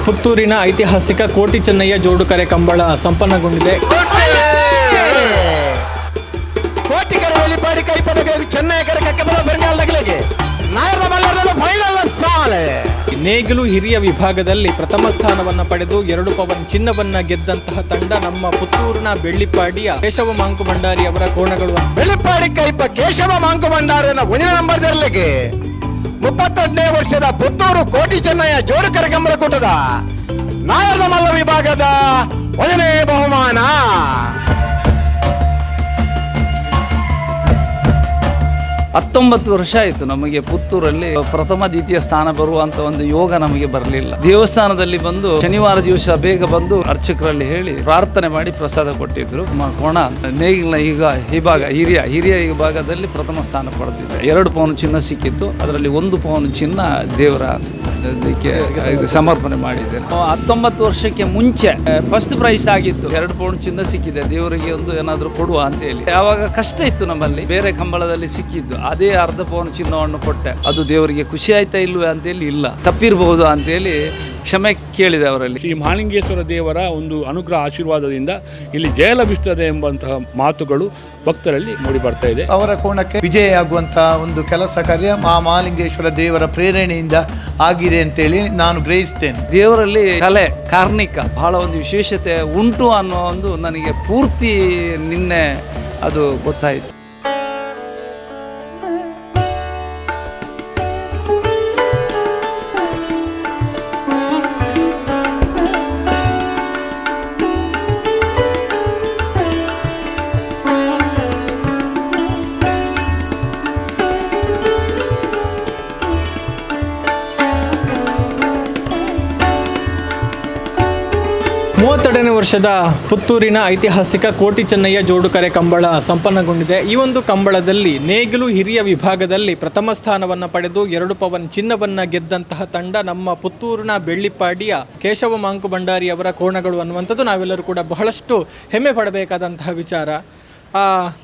ಪುತ್ತೂರಿನ ಐತಿಹಾಸಿಕ ಕೋಟಿ ಚೆನ್ನಯ್ಯ ಜೋಡುಕರೆ ಕಂಬಳ ಸಂಪನ್ನಗೊಂಡಿದೆ. ನೇಗಿಲು ಹಿರಿಯ ವಿಭಾಗದಲ್ಲಿ ಪ್ರಥಮ ಸ್ಥಾನವನ್ನು ಪಡೆದು 2 ಪವನ್ ಚಿನ್ನವನ್ನ ಗೆದ್ದಂತಹ ತಂಡ ನಮ್ಮ ಪುತ್ತೂರಿನ ಬೆಳ್ಳಿಪಾಡಿಯ ಕೇಶವ ಮಾಂಕು ಭಂಡಾರಿ ಅವರ ಕೋಣಗಳು. ಬೆಳ್ಳಿಪಾಡಿ ಕೈಪ ಕೇಶವ ಮಾಂಕು ಭಂಡಾರಿನ 1ನೇ ನಂಬರ್ದಲ್ಲಿಗೆ 32ನೇ ವರ್ಷದ ಪುತ್ತೂರು ಕೋಟಿ ಚೆನ್ನಯ್ಯ ಜೋಡುಕರೆ ಕಂಬಳ ಕೂಟದ ನಾಯರದ ಮಲ್ಲ ವಿಭಾಗದ 1ನೇ ಬಹುಮಾನ. ಹತ್ತೊಂಬತ್ತು ವರ್ಷ ಆಯಿತು ನಮಗೆ ಪುತ್ತೂರಲ್ಲಿ ಪ್ರಥಮ ದ್ವಿತೀಯ ಸ್ಥಾನ ಬರುವಂತ ಒಂದು ಯೋಗ ನಮಗೆ ಬರಲಿಲ್ಲ. ದೇವಸ್ಥಾನದಲ್ಲಿ ಬಂದು ಶನಿವಾರ ದಿವಸ ಬೇಗ ಬಂದು ಅರ್ಚಕರಲ್ಲಿ ಹೇಳಿ ಪ್ರಾರ್ಥನೆ ಮಾಡಿ ಪ್ರಸಾದ ಕೊಟ್ಟಿದ್ರು. ಕೋಣ ನೇಗಿಲ ಈಗ ಹಿರಿಯ ವಿಭಾಗದಲ್ಲಿ ಪ್ರಥಮ ಸ್ಥಾನ ಪಡೆದಿದೆ. 2 ಪೌನ್ ಚಿನ್ನ ಸಿಕ್ಕಿತ್ತು. ಅದರಲ್ಲಿ 1 ಪೌನ್ ಚಿನ್ನ ದೇವರ ಸಮರ್ಪಣೆ ಮಾಡಿದ್ದೇನೆ. 19 ವರ್ಷಕ್ಕೆ ಮುಂಚೆ ಫಸ್ಟ್ ಪ್ರೈಸ್ ಆಗಿತ್ತು. 2 ಪೌಂಡ್ ಚಿನ್ನ ಸಿಕ್ಕಿದೆ. ದೇವರಿಗೆ ಒಂದು ಏನಾದರೂ ಕೊಡುವ ಅಂತ ಹೇಳಿ. ಆವಾಗ ಕಷ್ಟ ಇತ್ತು ನಮ್ಮಲ್ಲಿ. ಬೇರೆ ಕಂಬಳದಲ್ಲಿ ಸಿಕ್ಕಿದ್ದು ಅದೇ 1/2 ಪೌಂಡ್ ಚಿನ್ನವನ್ನು ಕೊಟ್ಟೆ. ಅದು ದೇವರಿಗೆ ಖುಷಿ ಆಯ್ತಾ ಇಲ್ವೇ ಅಂತೇಳಿ ಇಲ್ಲ, ತಪ್ಪಿರಬಹುದು ಅಂತೇಳಿ ಕ್ಷಮೆ ಕೇಳಿದೆ ಅವರಲ್ಲಿ. ಶ್ರೀ ಮಹಾಲಿಂಗೇಶ್ವರ ದೇವರ ಒಂದು ಅನುಗ್ರಹ ಆಶೀರ್ವಾದದಿಂದ ಇಲ್ಲಿ ಜಯ ಲಭಿಸುತ್ತದೆ ಎಂಬಂತಹ ಮಾತುಗಳು ಭಕ್ತರಲ್ಲಿ ಮೂಡಿ ಬರ್ತಾ ಇದೆ. ಅವರ ಕೋಣಕ್ಕೆ ವಿಜಯ ಒಂದು ಕೆಲಸ ಕಾರ್ಯ ಮಹಾಲಿಂಗೇಶ್ವರ ದೇವರ ಪ್ರೇರಣೆಯಿಂದ ಆಗಿದೆ ಅಂತೇಳಿ ನಾನು ಗ್ರಹಿಸ್ತೇನೆ. ದೇವರಲ್ಲಿ ಕಲೆ ಕಾರ್ಣಿಕ ಬಹಳ ಒಂದು ವಿಶೇಷತೆ ಉಂಟು ಅನ್ನೋ ಒಂದು ನನಗೆ ಪೂರ್ತಿ ನಿನ್ನೆ ಅದು ಗೊತ್ತಾಯಿತು. ಮೂವತ್ತೆರಡನೇ ವರ್ಷದ ಪುತ್ತೂರಿನ ಐತಿಹಾಸಿಕ ಕೋಟಿ ಚೆನ್ನಯ್ಯ ಜೋಡುಕರೆ ಕಂಬಳ ಸಂಪನ್ನಗೊಂಡಿದೆ. ಈ ಒಂದು ಕಂಬಳದಲ್ಲಿ ನೇಗಿಲು ಹಿರಿಯ ವಿಭಾಗದಲ್ಲಿ ಪ್ರಥಮ ಸ್ಥಾನವನ್ನು ಪಡೆದು 2 ಪವನ್ ಚಿನ್ನವನ್ನು ಗೆದ್ದಂತಹ ತಂಡ ನಮ್ಮ ಪುತ್ತೂರಿನ ಬೆಳ್ಳಿಪಾಡಿಯ ಕೇಶವ ಮಾಂಕು ಭಂಡಾರಿ ಅವರ ಕೋಣಗಳು ಅನ್ನುವಂಥದ್ದು ನಾವೆಲ್ಲರೂ ಕೂಡ ಬಹಳಷ್ಟು ಹೆಮ್ಮೆ ಪಡಬೇಕಾದಂತಹ ವಿಚಾರ.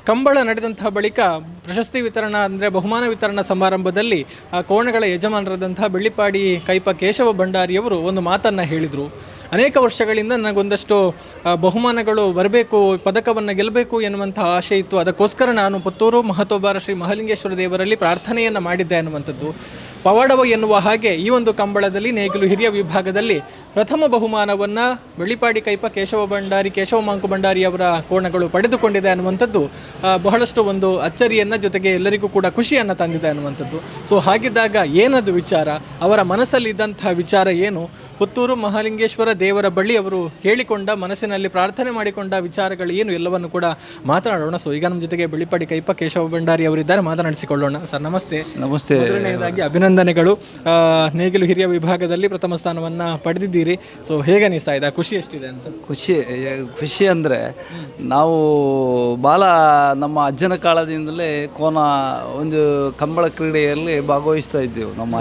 ಕಂಬಳ ನಡೆದಂತಹ ಬಳಿಕ ಪ್ರಶಸ್ತಿ ವಿತರಣಾ ಅಂದರೆ ಬಹುಮಾನ ವಿತರಣಾ ಸಮಾರಂಭದಲ್ಲಿ ಕೋಣಗಳ ಯಜಮಾನರಾದಂತಹ ಬೆಳ್ಳಿಪಾಡಿ ಕೈಪ ಕೇಶವ ಭಂಡಾರಿಯವರು ಒಂದು ಮಾತನ್ನು ಹೇಳಿದರು. ಅನೇಕ ವರ್ಷಗಳಿಂದ ನನಗೊಂದಷ್ಟು ಬಹುಮಾನಗಳು ಬರಬೇಕು, ಪದಕವನ್ನು ಗೆಲ್ಲಬೇಕು ಎನ್ನುವಂಥ ಆಶೆ ಇತ್ತು. ಅದಕ್ಕೋಸ್ಕರ ನಾನು ಪುತ್ತೂರು ಮಹತೋಬಾರ ಶ್ರೀ ಮಹಾಲಿಂಗೇಶ್ವರ ದೇವರಲ್ಲಿ ಪ್ರಾರ್ಥನೆಯನ್ನು ಮಾಡಿದ್ದೆ ಅನ್ನುವಂಥದ್ದು. ಪವಾಡವ ಎನ್ನುವ ಹಾಗೆ ಈ ಒಂದು ಕಂಬಳದಲ್ಲಿ ನೇಗಿಲು ಹಿರಿಯ ವಿಭಾಗದಲ್ಲಿ ಪ್ರಥಮ ಬಹುಮಾನವನ್ನು ಬೆಳ್ಳಿಪಾಡಿ ಕೈಪ ಕೇಶವ ಮಾಂಕು ಭಂಡಾರಿ ಅವರ ಕೋಣಗಳು ಪಡೆದುಕೊಂಡಿದೆ ಅನ್ನುವಂಥದ್ದು ಬಹಳಷ್ಟು ಒಂದು ಅಚ್ಚರಿಯನ್ನು ಜೊತೆಗೆ ಎಲ್ಲರಿಗೂ ಕೂಡ ಖುಷಿಯನ್ನು ತಂದಿದೆ ಅನ್ನುವಂಥದ್ದು. ಸೊ ಹಾಗಿದ್ದಾಗ ಏನದು ವಿಚಾರ, ಅವರ ಮನಸ್ಸಲ್ಲಿದ್ದಂತಹ ವಿಚಾರ ಏನು, ಪುತ್ತೂರು ಮಹಾಲಿಂಗೇಶ್ವರ ದೇವರ ಬಳಿ ಅವರು ಹೇಳಿಕೊಂಡ ಮನಸ್ಸಿನಲ್ಲಿ ಪ್ರಾರ್ಥನೆ ಮಾಡಿಕೊಂಡ ವಿಚಾರಗಳು ಏನು ಎಲ್ಲವನ್ನು ಕೂಡ ಮಾತನಾಡೋಣ. ಸೊ ಈಗ ನಮ್ಮ ಜೊತೆಗೆ ಬೆಳ್ಳಿಪಾಡಿ ಕೈಪ ಕೇಶವ ಭಂಡಾರಿ ಅವರಿದ್ದಾರೆ, ಮಾತನಾಡಿಸಿಕೊಳ್ಳೋಣ. ಸರ್ ನಮಸ್ತೆ. ನಮಸ್ತೆ. ಮೊದಲನೆಯದಾಗಿ ಅಭಿನಂದನೆಗಳು. ನೇಗಿಲು ಹಿರಿಯ ವಿಭಾಗದಲ್ಲಿ ಪ್ರಥಮ ಸ್ಥಾನವನ್ನು ಪಡೆದಿದ್ದೀರಿ. ಸೊ ಹೇಗೆ ಅನಿಸ್ತಾ ಇದೆ, ಖುಷಿ ಎಷ್ಟಿದೆ ಅಂತ? ಖುಷಿ ಅಂದರೆ ನಾವು ನಮ್ಮ ಅಜ್ಜನ ಕಾಲದಿಂದಲೇ ಒಂದು ಕಂಬಳ ಕ್ರೀಡೆಯಲ್ಲಿ ಭಾಗವಹಿಸ್ತಾ ಇದ್ದೆವು. ನಮ್ಮ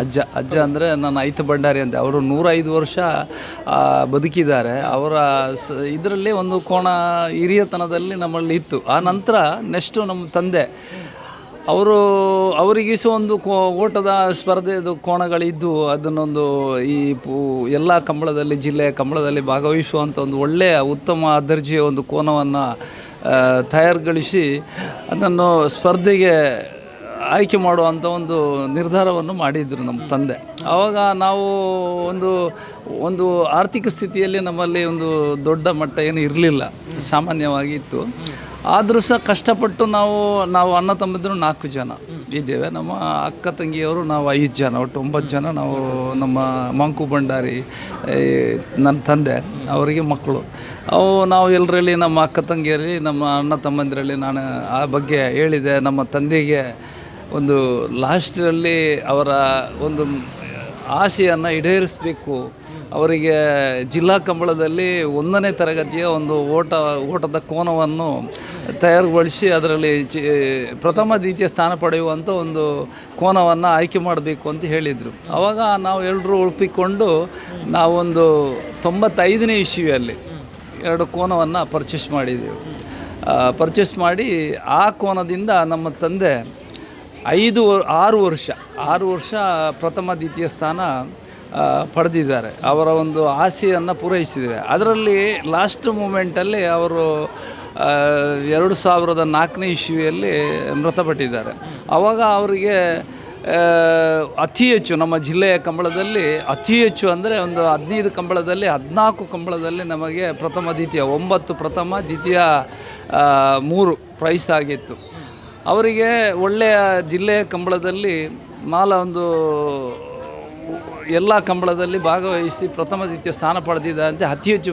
ಅಜ್ಜ ಅಂದರೆ ನನ್ನ ಐತ ಭಂಡಾರಿ ಅಂತ, ಅವರು 105 ವರ್ಷ ಬದುಕಿದ್ದಾರೆ. ಅವರ ಇದರಲ್ಲಿ ಒಂದು ಕೋಣ ಹಿರಿಯತನದಲ್ಲಿ ನಮ್ಮಲ್ಲಿ ಇತ್ತು. ಆ ನಂತರ ನೆಕ್ಸ್ಟು ನಮ್ಮ ತಂದೆ ಅವರಿಗಿಸು ಒಂದು ಓಟದ ಸ್ಪರ್ಧೆದು ಕೋಣಗಳಿದ್ದು ಅದನ್ನೊಂದು ಎಲ್ಲ ಕಂಬಳದಲ್ಲಿ ಜಿಲ್ಲೆಯ ಕಂಬಳದಲ್ಲಿ ಭಾಗವಹಿಸುವಂಥ ಒಂದು ಒಳ್ಳೆಯ ಉತ್ತಮ ದರ್ಜೆಯ ಒಂದು ಕೋನವನ್ನು ತಯಾರುಗೊಳಿಸಿ ಅದನ್ನು ಸ್ಪರ್ಧೆಗೆ ಆಯ್ಕೆ ಮಾಡುವಂಥ ಒಂದು ನಿರ್ಧಾರವನ್ನು ಮಾಡಿದರು ನಮ್ಮ ತಂದೆ. ಆವಾಗ ನಾವು ಒಂದು ಆರ್ಥಿಕ ಸ್ಥಿತಿಯಲ್ಲಿ ನಮ್ಮಲ್ಲಿ ಒಂದು ದೊಡ್ಡ ಮಟ್ಟ ಏನು ಇರಲಿಲ್ಲ, ಸಾಮಾನ್ಯವಾಗಿ ಇತ್ತು. ಆದರೂ ಸಹ ಕಷ್ಟಪಟ್ಟು ನಾವು ಅಣ್ಣ ತಮ್ಮಂದಿರು 4 ಜನ ಇದ್ದೇವೆ. ನಮ್ಮ ಅಕ್ಕ ತಂಗಿಯವರು ನಾವು 5 ಜನ, ಒಟ್ಟು 9 ಜನ ನಾವು. ನಮ್ಮ ಮಾಂಕು ಭಂಡಾರಿ ನನ್ನ ತಂದೆ, ಅವರಿಗೆ ಮಕ್ಕಳು. ನಾವು ಎಲ್ಲರಲ್ಲಿ ನಮ್ಮ ಅಕ್ಕ ತಂಗಿಯರಲ್ಲಿ ನಮ್ಮ ಅಣ್ಣ ತಮ್ಮಂದಿರಲ್ಲಿ ನಾನು ಆ ಬಗ್ಗೆ ಹೇಳಿದೆ. ನಮ್ಮ ತಂದೆಗೆ ಒಂದು ಲಾಸ್ಟಲ್ಲಿ ಅವರ ಒಂದು ಆಸೆಯನ್ನು ಈಡೇರಿಸಬೇಕು. ಅವರಿಗೆ ಜಿಲ್ಲಾ ಕಂಬಳದಲ್ಲಿ 1ನೇ ತರಗತಿಯ ಒಂದು ಓಟದ ಕೋನವನ್ನು ತಯಾರುಗೊಳಿಸಿ ಅದರಲ್ಲಿ ಪ್ರಥಮ ದ್ವಿತೀಯ ಸ್ಥಾನ ಪಡೆಯುವಂಥ ಒಂದು ಕೋನವನ್ನು ಆಯ್ಕೆ ಮಾಡಬೇಕು ಅಂತ ಹೇಳಿದರು. ಆವಾಗ ನಾವು ಎಲ್ಲರೂ ಒಪ್ಪಿಕೊಂಡು ನಾವೊಂದು 95ನೇ ಇಸ್ವಿಯಲ್ಲಿ 2 ಕೋನವನ್ನು ಪರ್ಚೇಸ್ ಮಾಡಿದೆವು. ಪರ್ಚೇಸ್ ಮಾಡಿ ಆ ಕೋನದಿಂದ ನಮ್ಮ ತಂದೆ 6 ವರ್ಷ ಪ್ರಥಮ ದ್ವಿತೀಯ ಸ್ಥಾನ ಪಡೆದಿದ್ದಾರೆ. ಅವರ ಒಂದು ಆಸೆಯನ್ನು ಪೂರೈಸಿದ್ದೇವೆ. ಅದರಲ್ಲಿ ಲಾಸ್ಟ್ ಮೂಮೆಂಟಲ್ಲಿ ಅವರು 2004ನೇ ಇಸ್ವಿಯಲ್ಲಿ ಮೃತಪಟ್ಟಿದ್ದಾರೆ. ಆವಾಗ ಅವರಿಗೆ ಅತಿ ಹೆಚ್ಚು ನಮ್ಮ ಜಿಲ್ಲೆಯ ಕಂಬಳದಲ್ಲಿ ಅತಿ ಹೆಚ್ಚು ಅಂದರೆ ಒಂದು 15 ಕಂಬಳದಲ್ಲಿ 14 ಕಂಬಳದಲ್ಲಿ ನಮಗೆ ಪ್ರಥಮ ದ್ವಿತೀಯ 9 ಪ್ರಥಮ ದ್ವಿತೀಯ 3 ಪ್ರೈಸ್ ಆಗಿತ್ತು. ಅವರಿಗೆ ಒಳ್ಳೆಯ ಜಿಲ್ಲೆಯ ಕಂಬಳದಲ್ಲಿ ಒಂದು ಎಲ್ಲ ಕಂಬಳದಲ್ಲಿ ಭಾಗವಹಿಸಿ ಪ್ರಥಮ ದ್ವಿತೀಯ ಸ್ಥಾನ ಪಡೆದಿದ್ದಂತೆ ಅತಿ ಹೆಚ್ಚು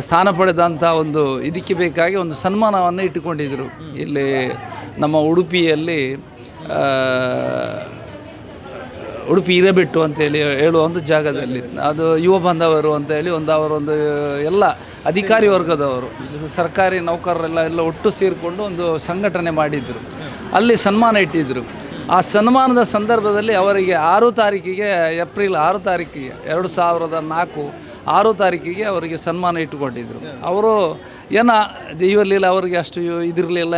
ಸ್ಥಾನ ಪಡೆದಂಥ ಒಂದು ಇದಕ್ಕೆ ಬೇಕಾಗಿ ಒಂದು ಸನ್ಮಾನವನ್ನು ಇಟ್ಟುಕೊಂಡಿದ್ದರು. ಇಲ್ಲಿ ನಮ್ಮ ಉಡುಪಿಯಲ್ಲಿ ಉಡುಪಿ ಹಿರೇಬೆಟ್ಟು ಅಂತೇಳಿ ಹೇಳುವ ಒಂದು ಜಾಗದಲ್ಲಿ ಅದು ಯುವ ಬಾಂಧವರು ಅಂತೇಳಿ ಅವರೊಂದು ಎಲ್ಲ ಅಧಿಕಾರಿ ವರ್ಗದವರು ಸರ್ಕಾರಿ ನೌಕರರೆಲ್ಲ ಒಟ್ಟು ಸೇರಿಕೊಂಡು ಒಂದು ಸಂಘಟನೆ ಮಾಡಿದ್ದರು. ಅಲ್ಲಿ ಸನ್ಮಾನ ಇಟ್ಟಿದ್ದರು. ಆ ಸನ್ಮಾನದ ಸಂದರ್ಭದಲ್ಲಿ ಅವರಿಗೆ 6 ತಾರೀಕಿಗೆ ಏಪ್ರಿಲ್ 6 ತಾರೀಕಿಗೆ 2004 6 ತಾರೀಕಿಗೆ ಅವರಿಗೆ ಸನ್ಮಾನ ಇಟ್ಟುಕೊಂಡಿದ್ದರು. ಅವರು ಇವರಲಿಲ್ಲ ಅವರಿಗೆ ಅಷ್ಟು ಇದಿರಲಿಲ್ಲ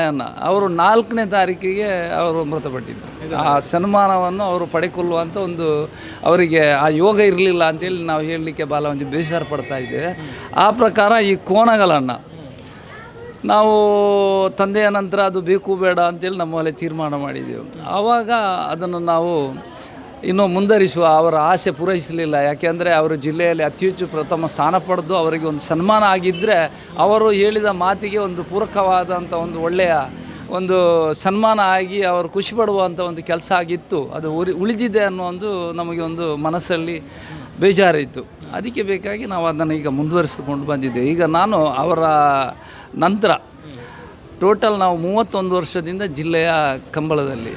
ಅವರು 4ನೇ ತಾರೀಕಿಗೆ ಅವರು ಮೃತಪಟ್ಟಿದ್ದರು. ಆ ಸನ್ಮಾನವನ್ನು ಅವರು ಪಡೆಕೊಳ್ಳುವಂಥ ಒಂದು ಅವರಿಗೆ ಆ ಯೋಗ ಇರಲಿಲ್ಲ ಅಂತೇಳಿ ನಾವು ಹೇಳಲಿಕ್ಕೆ ಒಂಚೂರು ಬೇಸರ ಪಡ್ತಾ ಇದ್ದೇವೆ. ಆ ಪ್ರಕಾರ ಈ ಕೋನಗಳನ್ನು ನಾವು ತಂದೆಯ ನಂತರ ಅದು ಬೇಕು ಬೇಡ ಅಂತೇಳಿ ನಮ್ಮಲ್ಲಿ ತೀರ್ಮಾನ ಮಾಡಿದ್ದೆವು. ಆವಾಗ ಅದನ್ನು ನಾವು ಇನ್ನೂ ಮುಂದುವರಿಸುವ ಅವರ ಆಸೆ ಪೂರೈಸಲಿಲ್ಲ. ಯಾಕೆಂದರೆ ಅವರು ಜಿಲ್ಲೆಯಲ್ಲಿ ಅತಿ ಹೆಚ್ಚು ಪ್ರಥಮ ಸ್ಥಾನ ಪಡೆದು ಅವರಿಗೆ ಒಂದು ಸನ್ಮಾನ ಆಗಿದ್ದರೆ ಅವರು ಹೇಳಿದ ಮಾತಿಗೆ ಒಂದು ಪೂರಕವಾದಂಥ ಒಂದು ಒಳ್ಳೆಯ ಒಂದು ಸನ್ಮಾನ ಆಗಿ ಅವರು ಖುಷಿ ಪಡುವಂಥ ಒಂದು ಕೆಲಸ ಆಗಿತ್ತು. ಅದು ಉಳಿದಿದೆ ಅನ್ನೋ ಒಂದು ನಮಗೆ ಒಂದು ಮನಸ್ಸಲ್ಲಿ ಬೇಜಾರಿತ್ತು. ಅದಕ್ಕೆ ಬೇಕಾಗಿ ನಾವು ಅದನ್ನು ಈಗ ಮುಂದುವರಿಸಿಕೊಂಡು ಬಂದಿದ್ದೇವೆ. ಈಗ ನಾನು ಅವರ ನಂತರ ಟೋಟಲ್ ನಾವು 31 ವರ್ಷದಿಂದ ಜಿಲ್ಲೆಯ ಕಂಬಳದಲ್ಲಿ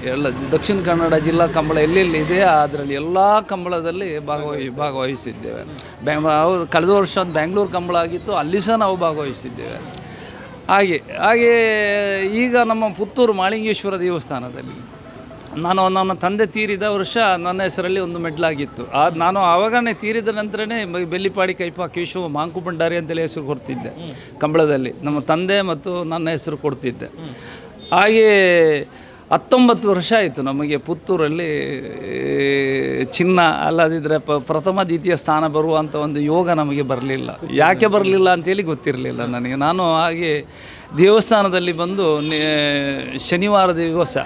ದಕ್ಷಿಣ ಕನ್ನಡ ಜಿಲ್ಲಾ ಕಂಬಳ ಎಲ್ಲೆಲ್ಲಿ ಇದೆಯೋ ಅದರಲ್ಲಿ ಎಲ್ಲ ಕಂಬಳದಲ್ಲಿ ಭಾಗವಹಿಸಿದ್ದೇವೆ. ಕಳೆದ ವರ್ಷ ಬ್ಯಾಂಗ್ಳೂರು ಕಂಬಳ ಆಗಿತ್ತು, ಅಲ್ಲಿ ಸಹ ನಾವು ಭಾಗವಹಿಸಿದ್ದೇವೆ. ಹಾಗೆ ಈಗ ನಮ್ಮ ಪುತ್ತೂರು ಮಾಳಿಂಗೇಶ್ವರ ದೇವಸ್ಥಾನದಲ್ಲಿ ನನ್ನ ತಂದೆ ತೀರಿದ ವರ್ಷ ನನ್ನ ಹೆಸರಲ್ಲಿ ಒಂದು ಮೆಡ್ಲಾಗಿತ್ತು. ನಾನು ಆವಾಗನೇ ತೀರಿದ ನಂತರನೇ ಬೆಳ್ಳಿಪಾಡಿ ಕೈಪ ಕೇಶವ ಮಾಂಕು ಭಂಡಾರಿ ಅಂತೇಳಿ ಹೆಸರು ಕೊಡ್ತಿದ್ದೆ ಕಂಬಳದಲ್ಲಿ. ನಮ್ಮ ತಂದೆ ಮತ್ತು ನನ್ನ ಹೆಸರು ಕೊಡ್ತಿದ್ದೆ. ಹಾಗೆ 19 ವರ್ಷ ಆಯಿತು ನಮಗೆ ಪುತ್ತೂರಲ್ಲಿ ಚಿನ್ನ ಅಲ್ಲದಿದ್ದರೆ ಪ್ರಥಮ ದ್ವಿತೀಯ ಸ್ಥಾನ ಬರುವಂಥ ಒಂದು ಯೋಗ ನಮಗೆ ಬರಲಿಲ್ಲ. ಯಾಕೆ ಬರಲಿಲ್ಲ ಅಂತೇಳಿ ಗೊತ್ತಿರಲಿಲ್ಲ ನನಗೆ. ನಾನು ಹಾಗೆ ದೇವಸ್ಥಾನದಲ್ಲಿ ಬಂದು ಶನಿವಾರ ದಿವಸ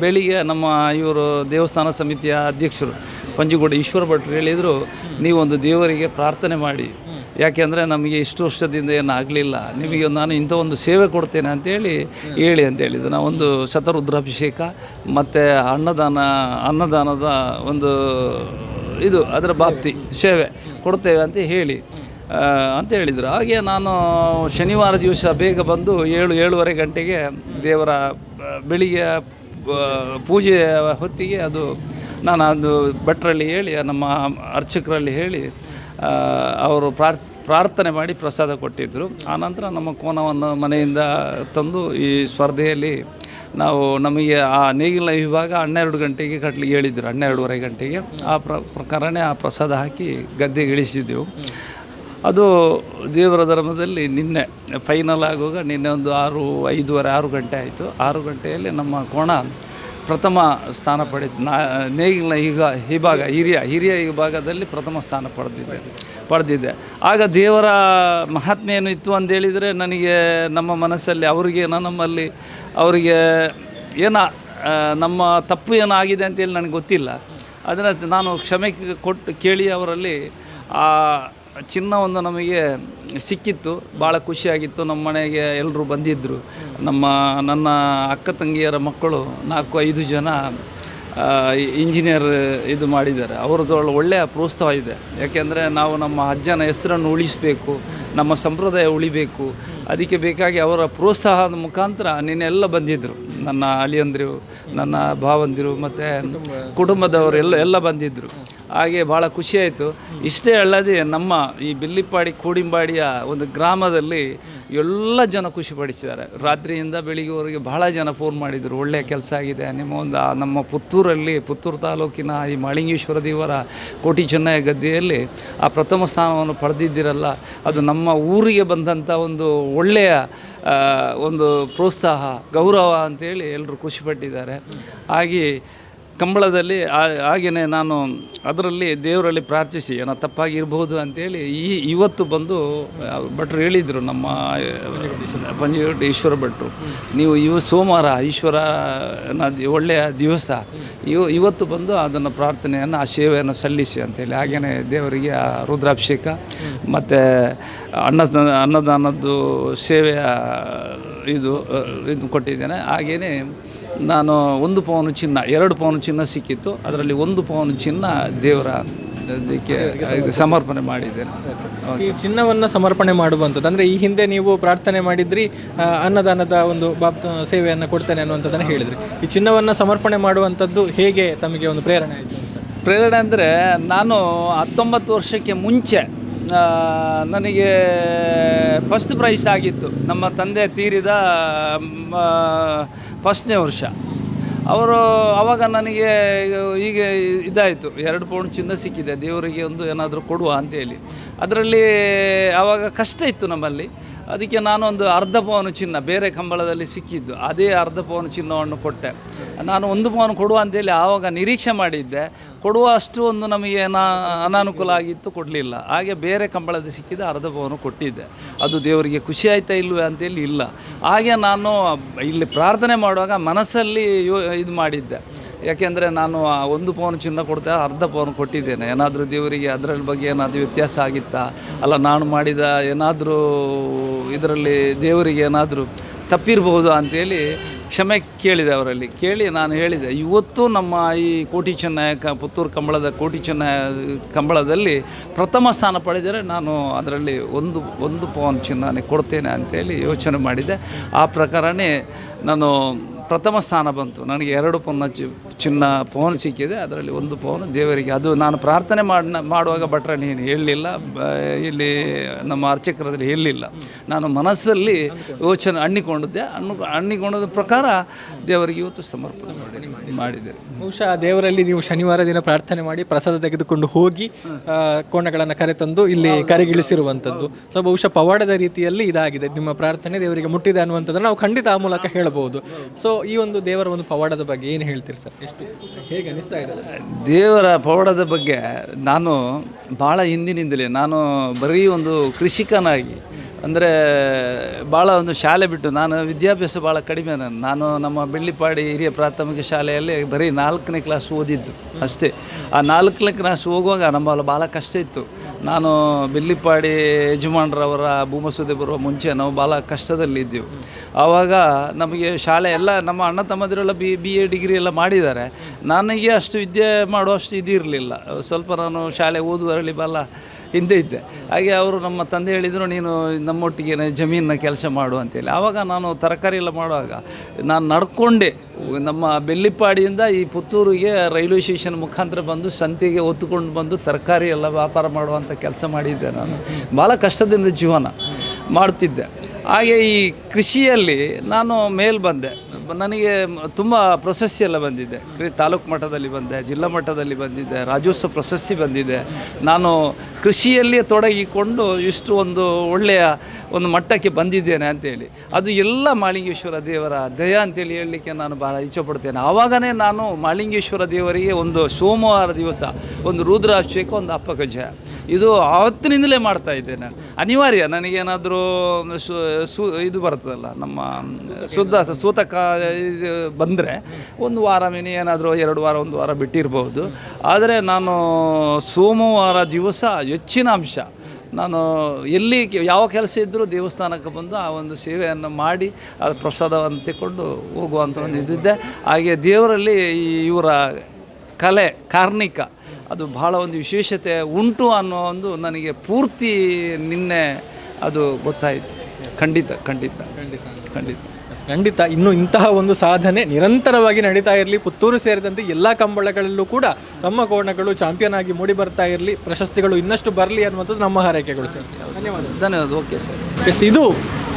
ಬೆಳಿಗ್ಗೆ ನಮ್ಮ ಇವರು ದೇವಸ್ಥಾನ ಸಮಿತಿಯ ಅಧ್ಯಕ್ಷರು ಪಂಜುಗೋಡ ಈಶ್ವರ ಭಟ್ರು ಹೇಳಿದರು, ನೀವೊಂದು ದೇವರಿಗೆ ಪ್ರಾರ್ಥನೆ ಮಾಡಿ, ಯಾಕೆಂದರೆ ನಮಗೆ ಇಷ್ಟು ವರ್ಷದಿಂದ ಏನಾಗಲಿಲ್ಲ, ನಿಮಗೆ ನಾನು ಇಂಥ ಒಂದು ಸೇವೆ ಕೊಡ್ತೇನೆ ಅಂತೇಳಿ ಅಂತ ಹೇಳಿದ್ದು. ನಾವೊಂದು ಶತರುದ್ರಾಭಿಷೇಕ ಮತ್ತು ಅನ್ನದಾನದ ಒಂದು ಅದರ ಬಾಪ್ತಿ ಸೇವೆ ಕೊಡ್ತೇವೆ ಅಂತ ಹೇಳಿದರು. ಹಾಗೆ ನಾನು ಶನಿವಾರ ದಿವಸ ಬೇಗ ಬಂದು 7-7:30 ಗಂಟೆಗೆ ದೇವರ ಬೆಳಿಗ್ಗೆ ಪೂಜೆ ಹೊತ್ತಿಗೆ ನಾನು ಅದು ಭಟ್ರಲ್ಲಿ ಹೇಳಿ ನಮ್ಮ ಅರ್ಚಕರಲ್ಲಿ ಹೇಳಿ ಅವರು ಪ್ರಾರ್ಥನೆ ಮಾಡಿ ಪ್ರಸಾದ ಕೊಟ್ಟಿದ್ದರು. ಆನಂತರ ನಮ್ಮ ಕೋನವನ್ನು ಮನೆಯಿಂದ ತಂದು ಈ ಸ್ಪರ್ಧೆಯಲ್ಲಿ ನಮಗೆ ಆ ನೇಗಿಲ ವಿಭಾಗ 12 ಗಂಟೆಗೆ ಕಟ್ಲಿಕ್ಕೆ ಹೇಳಿದ್ರು. 12:30 ಗಂಟೆಗೆ ಆ ಪ್ರಕಾರನೇ ಆ ಪ್ರಸಾದ ಹಾಕಿ ಗದ್ದೆಗೆ ಇಳಿಸಿದ್ದೆವು. ಅದು ದೇವರ ಧರ್ಮದಲ್ಲಿ ನಿನ್ನೆ ಫೈನಲ್ ಆಗುವಾಗ ನಿನ್ನೆ ಒಂದು 5:30-6 ಗಂಟೆ ಆಯಿತು. 6 ಗಂಟೆಯಲ್ಲಿ ನಮ್ಮ ಕೋಣ ಪ್ರಥಮ ಸ್ಥಾನ ನೇಗಿಲ ವಿಭಾಗ ಹಿರಿಯ ವಿಭಾಗದಲ್ಲಿ ಪ್ರಥಮ ಸ್ಥಾನ ಪಡೆದಿದ್ದೆ. ಆಗ ದೇವರ ಮಹಾತ್ಮೆ ಏನು ಇತ್ತು ಅಂತೇಳಿದರೆ ನನಗೆ ನಮ್ಮ ಮನಸ್ಸಲ್ಲಿ ನಮ್ಮಲ್ಲಿ ಅವರಿಗೆ ನಮ್ಮ ತಪ್ಪು ಏನಾಗಿದೆ ಅಂತೇಳಿ ನನಗೆ ಗೊತ್ತಿಲ್ಲ. ಅದನ್ನು ನಾನು ಕ್ಷಮೆ ಕೇಳಿ ಅವರಲ್ಲಿ ಆ ಚಿನ್ನವನ್ನು ನಮಗೆ ಸಿಕ್ಕಿತ್ತು. ಭಾಳ ಖುಷಿಯಾಗಿತ್ತು. ನಮ್ಮ ಮನೆಗೆ ಎಲ್ಲರೂ ಬಂದಿದ್ದರು. ನನ್ನ ಅಕ್ಕ ತಂಗಿಯರ ಮಕ್ಕಳು 4-5 ಜನ ಇಂಜಿನಿಯರ್ ಮಾಡಿದ್ದಾರೆ. ಅವ್ರದ್ದು ಒಳ್ಳೆಯ ಪ್ರೋತ್ಸಾಹ ಇದೆ. ಯಾಕೆಂದರೆ ನಾವು ನಮ್ಮ ಅಜ್ಜನ ಹೆಸರನ್ನು ಉಳಿಸಬೇಕು, ನಮ್ಮ ಸಂಪ್ರದಾಯ ಉಳಿಬೇಕು. ಅದಕ್ಕೆ ಬೇಕಾಗಿ ಅವರ ಪ್ರೋತ್ಸಾಹದ ಮುಖಾಂತರ ನಿನ್ನೆಲ್ಲ ಬಂದಿದ್ದರು. ನನ್ನ ಅಳಿಯಂದಿರು, ನನ್ನ ಭಾವಂದಿರು ಮತ್ತು ಕುಟುಂಬದವರು ಎಲ್ಲ ಬಂದಿದ್ದರು. ಹಾಗೆ ಭಾಳ ಖುಷಿಯಾಯಿತು. ಇಷ್ಟೇ ಅಲ್ಲದೆ ನಮ್ಮ ಈ ಬೆಳ್ಳಿಪಾಡಿ ಕೋಡಿಂಬಾಡಿಯ ಒಂದು ಗ್ರಾಮದಲ್ಲಿ ಎಲ್ಲ ಜನ ಖುಷಿಪಡಿಸಿದ್ದಾರೆ. ರಾತ್ರಿಯಿಂದ ಬೆಳಿಗ್ಗೆವರೆಗೆ ಬಹಳ ಜನ ಫೋನ್ ಮಾಡಿದರು, ಒಳ್ಳೆಯ ಕೆಲಸ ಆಗಿದೆ ನಮ್ಮ ಪುತ್ತೂರು ತಾಲೂಕಿನ ಈ ಮಾಳಿಂಗೇಶ್ವರ ದೇವರ ಕೋಟಿ ಚೆನ್ನಯ್ಯ ಗದ್ದೆಯಲ್ಲಿ ಆ ಪ್ರಥಮ ಸ್ಥಾನವನ್ನು ಪಡೆದಿದ್ದಿರಲ್ಲ, ಅದು ನಮ್ಮ ಊರಿಗೆ ಬಂದಂಥ ಒಂದು ಒಳ್ಳೆಯ ಒಂದು ಪ್ರೋತ್ಸಾಹ, ಗೌರವ ಅಂತೇಳಿ ಎಲ್ಲರೂ ಖುಷಿಪಟ್ಟಿದ್ದಾರೆ. ಹಾಗೆ ಕಂಬಳದಲ್ಲಿ ಹಾಗೆಯೇ ನಾನು ಅದರಲ್ಲಿ ದೇವರಲ್ಲಿ ಪ್ರಾರ್ಥಿಸಿ ಏನೋ ತಪ್ಪಾಗಿರ್ಬೋದು ಅಂತೇಳಿ ಇವತ್ತು ಬಂದು ಭಟ್ರು ಹೇಳಿದರು, ನಮ್ಮ ಪಂಜುಗಟ್ಟಿ ಈಶ್ವರ ಭಟ್ರು, ನೀವು ಸೋಮವಾರ ಈಶ್ವರನ ಒಳ್ಳೆಯ ದಿವಸ ಇವತ್ತು ಬಂದು ಅದನ್ನು ಪ್ರಾರ್ಥನೆಯನ್ನು ಆ ಸೇವೆಯನ್ನು ಸಲ್ಲಿಸಿ ಅಂತೇಳಿ, ಹಾಗೆಯೇ ದೇವರಿಗೆ ಆ ರುದ್ರಾಭಿಷೇಕ ಮತ್ತು ಅನ್ನದಾನದ್ದು ಸೇವೆಯ ಇದು ಕೊಟ್ಟಿದ್ದೇನೆ. ಹಾಗೆಯೇ ನಾನು 1 ಪೌನು ಚಿನ್ನ, 2 ಪೌನು ಚಿನ್ನ ಸಿಕ್ಕಿತ್ತು, ಅದರಲ್ಲಿ 1 ಪೌನು ಚಿನ್ನ ದೇವರ ಇದಕ್ಕೆ ಸಮರ್ಪಣೆ ಮಾಡಿದ್ದೇನೆ. ಈ ಚಿನ್ನವನ್ನು ಸಮರ್ಪಣೆ ಮಾಡುವಂಥದ್ದು ಅಂದರೆ ಈ ಹಿಂದೆ ನೀವು ಪ್ರಾರ್ಥನೆ ಮಾಡಿದ್ರಿ, ಅನ್ನದಾನದ ಒಂದು ಸೇವೆಯನ್ನು ಕೊಡ್ತೇನೆ ಅನ್ನುವಂಥದ್ದನ್ನು ಹೇಳಿದ್ರಿ. ಈ ಚಿನ್ನವನ್ನು ಸಮರ್ಪಣೆ ಮಾಡುವಂಥದ್ದು ಹೇಗೆ ತಮಗೆ ಒಂದು ಪ್ರೇರಣೆ ಆಯಿತು? ಪ್ರೇರಣೆ ಅಂದರೆ ನಾನು 19 ವರ್ಷಕ್ಕೆ ಮುಂಚೆ ನನಗೆ ಫಸ್ಟ್ ಪ್ರೈಸ್ ಆಗಿತ್ತು. ನಮ್ಮ ತಂದೆ ತೀರಿದ 1ನೇ ವರ್ಷ. ಅವರು ಆವಾಗ ನನಗೆ ಹೀಗೆ ಇದಾಯಿತು, 2 ಪೌಂಡ್ ಚಿನ್ನ ಸಿಕ್ಕಿದೆ, ದೇವರಿಗೆ ಒಂದು ಏನಾದರೂ ಕೊಡುವ ಅಂತೇಳಿ. ಅದರಲ್ಲಿ ಆವಾಗ ಕಷ್ಟ ಇತ್ತು ನಮ್ಮಲ್ಲಿ. ಅದಕ್ಕೆ ನಾನೊಂದು 1/2 ಪೌನು ಚಿನ್ನ ಬೇರೆ ಕಂಬಳದಲ್ಲಿ ಸಿಕ್ಕಿದ್ದು, ಅದೇ 1/2 ಪೌನು ಚಿನ್ನವನ್ನು ಕೊಟ್ಟೆ. ನಾನು 1 ಪೌನು ಕೊಡುವ ಅಂತೇಳಿ ಆವಾಗ ನಿರೀಕ್ಷೆ ಮಾಡಿದ್ದೆ. ಕೊಡುವ ಅಷ್ಟು ಒಂದು ನಮಗೆ ಅನಾನುಕೂಲ ಆಗಿತ್ತು, ಕೊಡಲಿಲ್ಲ. ಹಾಗೆ ಬೇರೆ ಕಂಬಳದಲ್ಲಿ ಸಿಕ್ಕಿದ 1/2 ಪೌನು ಕೊಟ್ಟಿದ್ದೆ. ಅದು ದೇವರಿಗೆ ಖುಷಿ ಆಯ್ತಾ ಇಲ್ಲವೇ ಅಂತೇಳಿ ಇಲ್ಲ. ಹಾಗೆ ನಾನು ಇಲ್ಲಿ ಪ್ರಾರ್ಥನೆ ಮಾಡುವಾಗ ಮನಸ್ಸಲ್ಲಿ ಇದು ಮಾಡಿದ್ದೆ. ಯಾಕೆಂದರೆ ನಾನು 1 ಪೌನು ಚಿನ್ನ ಕೊಡ್ತಾ 1/2 ಪೌನು ಕೊಟ್ಟಿದ್ದೇನೆ. ಏನಾದರೂ ದೇವರಿಗೆ ಅದರ ಬಗ್ಗೆ ಏನಾದರೂ ವ್ಯತ್ಯಾಸ ಆಗಿತ್ತಾ, ಅಲ್ಲ ನಾನು ಮಾಡಿದ ಏನಾದರೂ ಇದರಲ್ಲಿ ದೇವರಿಗೆ ಏನಾದರೂ ತಪ್ಪಿರಬಹುದು ಅಂಥೇಳಿ ಕ್ಷಮೆ ಕೇಳಿದೆ ಅವರಲ್ಲಿ. ಕೇಳಿ ನಾನು ಹೇಳಿದೆ, ಇವತ್ತು ನಮ್ಮ ಈ ಕೋಟಿ ಚೆನ್ನಯ್ಯ ಪುತ್ತೂರು ಕಂಬಳದ ಕೋಟಿ ಚೆನ್ನಯ್ಯ ಕಂಬಳದಲ್ಲಿ ಪ್ರಥಮ ಸ್ಥಾನ ಪಡೆದರೆ ನಾನು ಅದರಲ್ಲಿ 1 ಪೌನ್ ಚಿನ್ನನೇ ಕೊಡ್ತೇನೆ ಅಂತೇಳಿ ಯೋಚನೆ ಮಾಡಿದೆ. ಆ ಪ್ರಕಾರನೇ ನಾನು ಪ್ರಥಮ ಸ್ಥಾನ ಬಂತು. ನನಗೆ 2 ಪೌನ ಚಿನ್ನ ಪೌನ್ ಸಿಕ್ಕಿದೆ, ಅದರಲ್ಲಿ 1 ಪೌನು ದೇವರಿಗೆ. ಅದು ನಾನು ಪ್ರಾರ್ಥನೆ ಮಾಡುವಾಗ ಭಟ್ರ ನೀನು ಹೇಳಲಿಲ್ಲ, ಇಲ್ಲಿ ನಮ್ಮ ಅರ್ಚಕರಲ್ಲಿ ಹೇಳಲಿಲ್ಲ. ನಾನು ಮನಸ್ಸಲ್ಲಿ ಯೋಚನೆ ಹಣ್ಣಿಕೊಂಡದ ಪ್ರಕಾರ ದೇವರಿಗೆ ಇವತ್ತು ಸಮರ್ಪಣೆ ಮಾಡಿದೆ. ಬಹುಶಃ ದೇವರಲ್ಲಿ ನೀವು ಶನಿವಾರ ದಿನ ಪ್ರಾರ್ಥನೆ ಮಾಡಿ ಪ್ರಸಾದ ತೆಗೆದುಕೊಂಡು ಹೋಗಿ ಕೋಣಗಳನ್ನು ಕರೆತಂದು ಇಲ್ಲಿ ಕರೆಗಿಳಿಸಿರುವಂಥದ್ದು. ಸೊ ಬಹುಶಃ ಪವಾಡದ ರೀತಿಯಲ್ಲಿ ಇದಾಗಿದೆ, ನಿಮ್ಮ ಪ್ರಾರ್ಥನೆ ದೇವರಿಗೆ ಮುಟ್ಟಿದೆ ಅನ್ನುವಂಥದ್ದನ್ನು ನಾವು ಖಂಡಿತ ಆ ಮೂಲಕ ಹೇಳಬಹುದು. ಸೊ ಈ ಒಂದು ದೇವರ ಒಂದು ಪವಾಡದ ಬಗ್ಗೆ ಏನು ಹೇಳ್ತೀರಿ ಸರ್? ಹೇಗೆ ಅನಿಸ್ತಾ ಇದೆ ದೇವರ ಪವಾಡದ ಬಗ್ಗೆ? ನಾನು ಭಾಳ ಹಿಂದಿನಿಂದಲೇ ನಾನು ಬರೀ ಒಂದು ಕೃಷಿಕನಾಗಿ, ಅಂದರೆ ಭಾಳ ಒಂದು ಶಾಲೆ ಬಿಟ್ಟು, ನಾನು ವಿದ್ಯಾಭ್ಯಾಸ ಭಾಳ ಕಡಿಮೆ. ನಾನು ನಮ್ಮ ಬೆಳ್ಳಿಪಾಡಿ ಹಿರಿಯ ಪ್ರಾಥಮಿಕ ಶಾಲೆಯಲ್ಲಿ ಬರೀ 4ನೇ ಕ್ಲಾಸ್ ಓದಿದ್ದು ಅಷ್ಟೇ. ಆ 4ನೇ ಕ್ಲಾಸ್ ಹೋಗುವಾಗ ನಮ್ಮಲ್ಲಿ ಭಾಳ ಕಷ್ಟ ಇತ್ತು. ನಾನು ಬೆಳ್ಳಿಪಾಡಿ ಯಜಮಾನ್ರವರ ಭೂಮಸೂದೆ ಬರುವ ಮುಂಚೆ ನಾವು ಭಾಳ ಕಷ್ಟದಲ್ಲಿದ್ದೆವು. ಆವಾಗ ನಮಗೆ ಶಾಲೆ ಎಲ್ಲ ನಮ್ಮ ಅಣ್ಣ ತಮ್ಮದಿರೆಲ್ಲ BA ಡಿಗ್ರಿ ಎಲ್ಲ ಮಾಡಿದ್ದಾರೆ. ನನಗೆ ಅಷ್ಟು ವಿದ್ಯೆ ಮಾಡುವಷ್ಟು ಇದಿರಲಿಲ್ಲ. ಸ್ವಲ್ಪ ನಾನು ಶಾಲೆ ಓದುವರಲ್ಲಿ ಭಾಳ ಹಿಂದೆ ಇದ್ದೆ. ಹಾಗೆ ಅವರು ನಮ್ಮ ತಂದೆ ಹೇಳಿದರು, ನೀನು ನಮ್ಮೊಟ್ಟಿಗೆ ಜಮೀನಿನ ಕೆಲಸ ಮಾಡು ಅಂತೇಳಿ. ಆವಾಗ ನಾನು ತರಕಾರಿ ಎಲ್ಲ ಮಾಡುವಾಗ ನಾನು ನಡ್ಕೊಂಡೆ ನಮ್ಮ ಬೆಳ್ಳಿಪಾಡಿಯಿಂದ ಈ ಪುತ್ತೂರಿಗೆ ರೈಲ್ವೆ ಸ್ಟೇಷನ್ ಮುಖಾಂತರ ಬಂದು ಸಂತೆಗೆ ಹೊತ್ತುಕೊಂಡು ಬಂದು ತರಕಾರಿ ಎಲ್ಲ ವ್ಯಾಪಾರ ಮಾಡುವಂಥ ಕೆಲಸ ಮಾಡಿದ್ದೆ. ನಾನು ಭಾಳ ಕಷ್ಟದಿಂದ ಜೀವನ ಮಾಡ್ತಿದ್ದೆ. ಹಾಗೆ ಈ ಕೃಷಿಯಲ್ಲಿ ನಾನು ಮೇಲೆ ಬಂದೆ. ನನಗೆ ತುಂಬ ಪ್ರಶಸ್ತಿ ಎಲ್ಲ ಬಂದಿದೆ. ತಾಲೂಕು ಮಟ್ಟದಲ್ಲಿ ಬಂದೆ, ಜಿಲ್ಲಾ ಮಟ್ಟದಲ್ಲಿ ಬಂದಿದ್ದೆ, ರಾಜ್ಯೋತ್ಸವ ಪ್ರಶಸ್ತಿ ಬಂದಿದೆ. ನಾನು ಕೃಷಿಯಲ್ಲಿಯೇ ತೊಡಗಿಕೊಂಡು ಇಷ್ಟು ಒಂದು ಒಳ್ಳೆಯ ಒಂದು ಮಟ್ಟಕ್ಕೆ ಬಂದಿದ್ದೇನೆ ಅಂತೇಳಿ. ಅದು ಎಲ್ಲ ಮಾಳಿಂಗೇಶ್ವರ ದೇವರ ದಯ ಅಂತೇಳಿ ಹೇಳಲಿಕ್ಕೆ ನಾನು ಭಾಳ ಇಚ್ಛೆಪಡ್ತೇನೆ. ಆವಾಗಲೇ ನಾನು ಮಾಳಿಂಗೇಶ್ವರ ದೇವರಿಗೆ ಒಂದು ಸೋಮವಾರ ದಿವಸ ಒಂದು ರುದ್ರಾಭಿಷೇಕ, ಒಂದು ಅಪ್ಪಗಜಯ, ಇದು ಆವತ್ತಿನಿಂದಲೇ ಮಾಡ್ತಾ ಇದ್ದೇನೆ. ಅನಿವಾರ್ಯ, ನನಗೇನಾದರೂ ಇದು ಬರ್ತದಲ್ಲ, ನಮ್ಮ ಸೂತಕ ಬಂದರೆ ಒಂದು ವಾರ ಮಿನಿ ಏನಾದರೂ 2 ವಾರ 1 ವಾರ ಬಿಟ್ಟಿರ್ಬೋದು. ಆದರೆ ನಾನು ಸೋಮವಾರ ದಿವಸ ಹೆಚ್ಚಿನ ಅಂಶ ನಾನು ಎಲ್ಲಿ ಯಾವ ಕೆಲಸ ಇದ್ದರೂ ದೇವಸ್ಥಾನಕ್ಕೆ ಬಂದು ಆ ಒಂದು ಸೇವೆಯನ್ನು ಮಾಡಿ ಅದು ಪ್ರಸಾದವನ್ನು ತಗೊಂಡು ಹೋಗುವಂಥ ಒಂದು ಇದಿದ್ದೆ. ಹಾಗೆ ದೇವರಲ್ಲಿ ಇವರ ಕಲೆ ಕಾರ್ಣಿಕ ಅದು ಭಾಳ ಒಂದು ವಿಶೇಷತೆ ಉಂಟು ಅನ್ನೋ ಒಂದು ನನಗೆ ಪೂರ್ತಿ ನಿನ್ನೆ ಅದು ಗೊತ್ತಾಯಿತು. ಖಂಡಿತ ಖಂಡಿತ ಖಂಡಿತ ಖಂಡಿತ ಖಂಡಿತ ಇನ್ನು ಇಂತಹ ಒಂದು ಸಾಧನೆ ನಿರಂತರವಾಗಿ ನಡೀತಾ ಇರಲಿ. ಪುತ್ತೂರು ಸೇರಿದಂತೆ ಎಲ್ಲ ಕಂಬಳಗಳಲ್ಲೂ ಕೂಡ ತಮ್ಮ ಕೋಣಗಳು ಚಾಂಪಿಯನ್ ಆಗಿ ಮೂಡಿ ಬರ್ತಾ ಇರಲಿ, ಪ್ರಶಸ್ತಿಗಳು ಇನ್ನಷ್ಟು ಬರಲಿ ಅನ್ನುವಂಥದ್ದು ನಮ್ಮ ಹಾರೈಕೆಗಳು ಸರ್. ಧನ್ಯವಾದ. Okay sir. ಇದು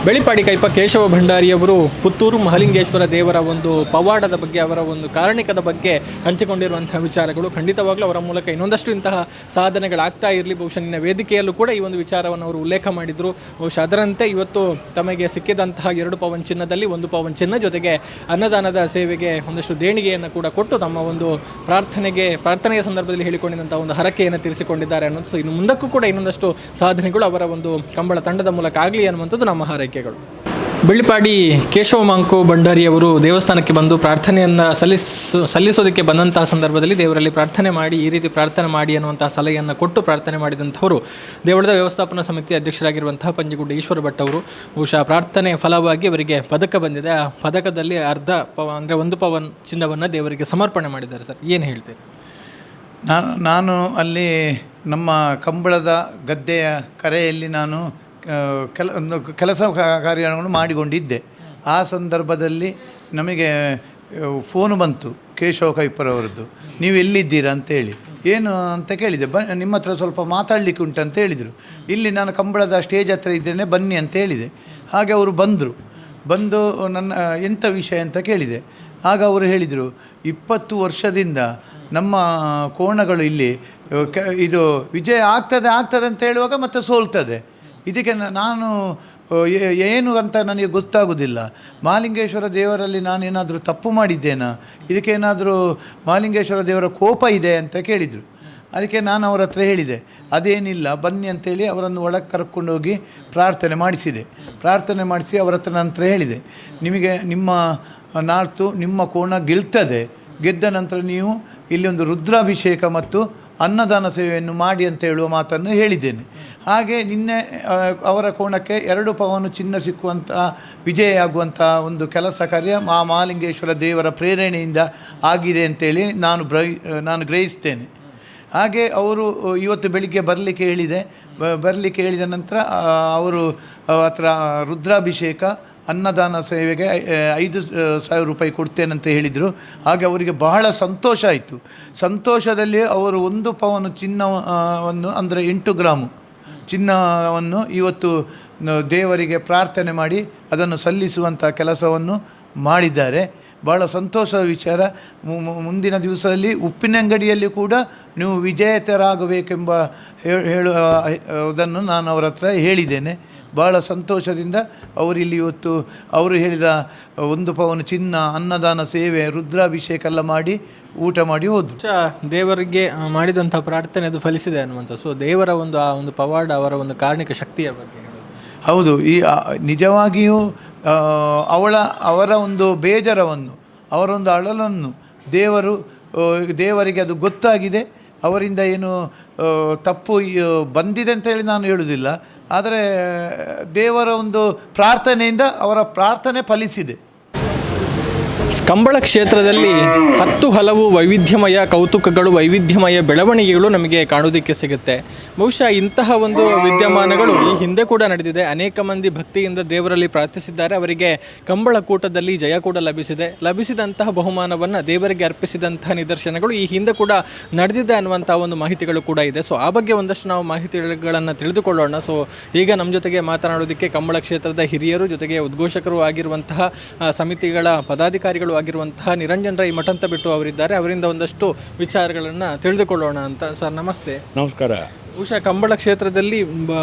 ಬೆಳಿಪಾಡಿ ಕೈಪ ಕೇಶವ ಭಂಡಾರಿಯವರು ಪುತ್ತೂರು ಮಹಾಲಿಂಗೇಶ್ವರ ದೇವರ ಒಂದು ಪವಾಡದ ಬಗ್ಗೆ, ಅವರ ಒಂದು ಕಾರಣಿಕದ ಬಗ್ಗೆ ಹಂಚಿಕೊಂಡಿರುವಂತಹ ವಿಚಾರಗಳು ಖಂಡಿತವಾಗ್ಲೂ ಅವರ ಮೂಲಕ ಇನ್ನೊಂದಷ್ಟು ಇಂತಹ ಸಾಧನೆಗಳಾಗ್ತಾ ಇರಲಿ. ಬಹುಶಃ ನಿನ್ನ ವೇದಿಕೆಯಲ್ಲೂ ಕೂಡ ಈ ಒಂದು ವಿಚಾರವನ್ನು ಅವರು ಉಲ್ಲೇಖ ಮಾಡಿದರು. ಬಹುಶಃ ಅದರಂತೆ ಇವತ್ತು ತಮಗೆ ಸಿಕ್ಕಿದಂತಹ 2 ಪವನ್ ಚಿನ್ನದಲ್ಲಿ 1 ಪವನ್ ಚಿನ್ನ ಜೊತೆಗೆ ಅನ್ನದಾನದ ಸೇವೆಗೆ ಒಂದಷ್ಟು ದೇಣಿಗೆಯನ್ನು ಕೂಡ ಕೊಟ್ಟು ತಮ್ಮ ಒಂದು ಪ್ರಾರ್ಥನೆಯ ಸಂದರ್ಭದಲ್ಲಿ ಹೇಳಿಕೊಂಡಿದ್ದಂಥ ಒಂದು ಹರಕೆಯನ್ನು ತೀರಿಸಿಕೊಂಡಿದ್ದಾರೆ ಅನ್ನೋದು. ಸೊ ಇನ್ನು ಮುಂದಕ್ಕೂ ಕೂಡ ಇನ್ನೊಂದಷ್ಟು ಸಾಧನೆಗಳು ಅವರ ಒಂದು ಕಂಬಳ ತಂಡದ ಮೂಲಕ ಆಗಲಿ ಅನ್ನುವಂಥದ್ದು ನಮ್ಮ ಹಾರೈಕೆಗಳು. ಬೆಳ್ಳಿಪಾಡಿ ಕೇಶವ ಮಾಂಕು ಭಂಡಾರಿಯವರು ದೇವಸ್ಥಾನಕ್ಕೆ ಬಂದು ಪ್ರಾರ್ಥನೆಯನ್ನು ಸಲ್ಲಿಸೋದಕ್ಕೆ ಬಂದಂತಹ ಸಂದರ್ಭದಲ್ಲಿ ದೇವರಲ್ಲಿ ಪ್ರಾರ್ಥನೆ ಮಾಡಿ, ಈ ರೀತಿ ಪ್ರಾರ್ಥನೆ ಮಾಡಿ ಅನ್ನುವಂತಹ ಸಲಹೆಯನ್ನು ಕೊಟ್ಟು ಪ್ರಾರ್ಥನೆ ಮಾಡಿದಂಥವರು ದೇವಳದ ವ್ಯವಸ್ಥಾಪನಾ ಸಮಿತಿ ಅಧ್ಯಕ್ಷರಾಗಿರುವಂತಹ ಪಂಜಗುಡ್ಡ ಈಶ್ವರ ಭಟ್ ಅವರು. ಬಹುಶಃ ಪ್ರಾರ್ಥನೆ ಫಲವಾಗಿ ಅವರಿಗೆ ಪದಕ ಬಂದಿದೆ. ಆ ಪದಕದಲ್ಲಿ ಅಂದರೆ 1 ಪವನ್ ಚಿನ್ನವನ್ನು ದೇವರಿಗೆ ಸಮರ್ಪಣೆ ಮಾಡಿದ್ದಾರೆ. ಸರ್, ಏನು ಹೇಳ್ತೀರಿ? ನಾನು ಅಲ್ಲಿ ನಮ್ಮ ಕಂಬಳದ ಗದ್ದೆಯ ಕರೆಯಲ್ಲಿ ನಾನು ಒಂದು ಕೆಲಸ ಕಾರ್ಯಗಳನ್ನು ಮಾಡಿಕೊಂಡಿದ್ದೆ. ಆ ಸಂದರ್ಭದಲ್ಲಿ ನಮಗೆ ಫೋನು ಬಂತು ಕೇಶವ ಕೈಪರವರದ್ದು, ನೀವು ಎಲ್ಲಿದ್ದೀರಾ ಅಂತೇಳಿ. ಏನು ಅಂತ ಕೇಳಿದೆ. ನಿಮ್ಮ ಹತ್ರ ಸ್ವಲ್ಪ ಮಾತಾಡಲಿಕ್ಕೆ ಉಂಟು ಅಂತ ಹೇಳಿದರು. ಇಲ್ಲಿ ನಾನು ಕಂಬಳದ ಸ್ಟೇಜ್ ಹತ್ರ ಇದ್ದೇನೆ, ಬನ್ನಿ ಅಂತ ಹೇಳಿದೆ. ಹಾಗೆ ಅವರು ಬಂದು ನನ್ನ ಎಂಥ ವಿಷಯ ಅಂತ ಕೇಳಿದೆ. ಆಗ ಅವರು ಹೇಳಿದರು, 20 ವರ್ಷದಿಂದ ನಮ್ಮ ಕೋಣಗಳು ಇಲ್ಲಿ ಇದು ವಿಜಯ ಆಗ್ತದೆ ಅಂತ ಹೇಳುವಾಗ ಮತ್ತೆ ಸೋಲ್ತದೆ. ಇದಕ್ಕೆ ನಾನು ಏನು ಅಂತ ನನಗೆ ಗೊತ್ತಾಗೋದಿಲ್ಲ. ಮಹಾಲಿಂಗೇಶ್ವರ ದೇವರಲ್ಲಿ ನಾನೇನಾದರೂ ತಪ್ಪು ಮಾಡಿದ್ದೇನಾ, ಇದಕ್ಕೇನಾದರೂ ಮಹಾಲಿಂಗೇಶ್ವರ ದೇವರ ಕೋಪ ಇದೆ ಅಂತ ಕೇಳಿದರು. ಅದಕ್ಕೆ ನಾನು ಅವರ ಹತ್ರ ಹೇಳಿದೆ, ಅದೇನಿಲ್ಲ ಬನ್ನಿ ಅಂತೇಳಿ ಅವರನ್ನು ಒಳಗೆ ಕರ್ಕೊಂಡೋಗಿ ಪ್ರಾರ್ಥನೆ ಮಾಡಿಸಿ ಅವರ ಹತ್ರ ನಂತರ ಹೇಳಿದೆ, ನಿಮಗೆ ನಿಮ್ಮ ಕೋಣ ಗೆದ್ದ ನಂತರ ನೀವು ಇಲ್ಲಿ ಒಂದು ರುದ್ರಾಭಿಷೇಕ ಮತ್ತು ಅನ್ನದಾನ ಸೇವೆಯನ್ನು ಮಾಡಿ ಅಂತ ಹೇಳುವ ಮಾತನ್ನು ಹೇಳಿದ್ದೇನೆ. ಹಾಗೆ ನಿನ್ನೆ ಅವರ ಕೋಣಕ್ಕೆ 2 ಪವನು ಚಿನ್ನ ಸಿಕ್ಕುವಂಥ ವಿಜಯ ಆಗುವಂಥ ಒಂದು ಕೆಲಸ ಕಾರ್ಯ ಮಹಾಲಿಂಗೇಶ್ವರ ದೇವರ ಪ್ರೇರಣೆಯಿಂದ ಆಗಿದೆ ಅಂತೇಳಿ ನಾನು ಗ್ರಹಿಸ್ತೇನೆ. ಹಾಗೆ ಅವರು ಇವತ್ತು ಬೆಳಿಗ್ಗೆ ಬರಲಿಕ್ಕೆ ಹೇಳಿದ ನಂತರ ಅವರು ಹತ್ರ ರುದ್ರಾಭಿಷೇಕ ಅನ್ನದಾನ ಸೇವೆಗೆ 5,000 ರೂಪಾಯಿ ಕೊಡ್ತೇನಂತ ಹೇಳಿದರು. ಹಾಗೆ ಅವರಿಗೆ ಬಹಳ ಸಂತೋಷ ಆಯಿತು. ಸಂತೋಷದಲ್ಲಿ ಅವರು 1 ಪವನು ಚಿನ್ನವನ್ನು ಅಂದರೆ 8 ಗ್ರಾಮು ಚಿನ್ನವನ್ನು ಇವತ್ತು ದೇವರಿಗೆ ಪ್ರಾರ್ಥನೆ ಮಾಡಿ ಅದನ್ನು ಸಲ್ಲಿಸುವಂಥ ಕೆಲಸವನ್ನು ಮಾಡಿದ್ದಾರೆ. ಭಾಳ ಸಂತೋಷದ ವಿಚಾರ. ಮುಂದಿನ ದಿವಸದಲ್ಲಿ ಉಪ್ಪಿನಂಗಡಿಯಲ್ಲಿ ಕೂಡ ನೀವು ವಿಜೇತರಾಗಬೇಕೆಂಬ ಹೇಳುವುದನ್ನು ನಾನು ಅವರ ಹತ್ರ ಹೇಳಿದ್ದೇನೆ. ಭಾಳ ಸಂತೋಷದಿಂದ ಅವರಿಲ್ಲಿ ಇವತ್ತು ಅವರು ಹೇಳಿದ 1 ಪವನು ಚಿನ್ನ, ಅನ್ನದಾನ ಸೇವೆ, ರುದ್ರಾಭಿಷೇಕ ಎಲ್ಲ ಮಾಡಿ ಊಟ ಮಾಡಿ ಹೋದರು. ದೇವರಿಗೆ ಮಾಡಿದಂಥ ಪ್ರಾರ್ಥನೆ ಅದು ಫಲಿಸಿದೆ ಅನ್ನುವಂಥ. ಸೊ ದೇವರ ಆ ಒಂದು ಪವಾಡ, ಅವರ ಒಂದು ಕಾರಣಿಕ ಶಕ್ತಿಯ ಬಗ್ಗೆ ಹೌದು. ನಿಜವಾಗಿಯೂ ಅವರ ಒಂದು ಬೇಜಾರವನ್ನು, ಅವರ ಒಂದು ಅಳಲನ್ನು ದೇವರಿಗೆ ಅದು ಗೊತ್ತಾಗಿದೆ. ಅವರಿಂದ ಏನು ತಪ್ಪು ಬಂದಿದೆ ಅಂತೇಳಿ ನಾನು ಹೇಳುವುದಿಲ್ಲ, ಆದರೆ ದೇವರ ಒಂದು ಪ್ರಾರ್ಥನೆಯಿಂದ ಅವರ ಪ್ರಾರ್ಥನೆ ಫಲಿಸಿದೆ. ಕಂಬಳ ಕ್ಷೇತ್ರದಲ್ಲಿ 10 ಹಲವು ವೈವಿಧ್ಯಮಯ ಕೌತುಕಗಳು, ವೈವಿಧ್ಯಮಯ ಬೆಳವಣಿಗೆಗಳು ನಮಗೆ ಕಾಣೋದಕ್ಕೆ ಸಿಗುತ್ತೆ. ಬಹುಶಃ ಇಂತಹ ಒಂದು ವಿದ್ಯಮಾನಗಳು ಈ ಹಿಂದೆ ಕೂಡ ನಡೆದಿದೆ. ಅನೇಕ ಮಂದಿ ಭಕ್ತಿಯಿಂದ ದೇವರಲ್ಲಿ ಪ್ರಾರ್ಥಿಸಿದ್ದಾರೆ. ಅವರಿಗೆ ಕಂಬಳ ಕೂಟದಲ್ಲಿ ಜಯ ಕೂಡ ಲಭಿಸಿದಂತಹ ಬಹುಮಾನವನ್ನು ದೇವರಿಗೆ ಅರ್ಪಿಸಿದಂತಹ ನಿದರ್ಶನಗಳು ಈ ಹಿಂದೆ ಕೂಡ ನಡೆದಿದೆ ಅನ್ನುವಂಥ ಒಂದು ಮಾಹಿತಿಗಳು ಕೂಡ ಇದೆ. ಸೊ ಆ ಬಗ್ಗೆ ಒಂದಷ್ಟು ನಾವು ಮಾಹಿತಿಗಳನ್ನು ತಿಳಿದುಕೊಳ್ಳೋಣ. ಸೊ ಈಗ ನಮ್ಮ ಜೊತೆಗೆ ಮಾತನಾಡೋದಕ್ಕೆ ಕಂಬಳ ಕ್ಷೇತ್ರದ ಹಿರಿಯರು, ಜೊತೆಗೆ ಉದ್ಘೋಷಕರು ಆಗಿರುವಂತಹ ಸಮಿತಿಗಳ ಪದಾಧಿಕಾರಿಗಳು ಆಗಿರುವಂತಹ ನಿರಂಜನ್ ರೈ ಮಠಂತ ಬಿಟ್ಟು ಅವರಿದ್ದಾರೆ. ಅವರಿಂದ ಒಂದಷ್ಟು ವಿಚಾರಗಳನ್ನು ತಿಳಿದುಕೊಳ್ಳೋಣ ಅಂತ. ಸರ್, ನಮಸ್ತೆ. ನಮಸ್ಕಾರ. ಬಹುಶಃ ಕಂಬಳ ಕ್ಷೇತ್ರದಲ್ಲಿ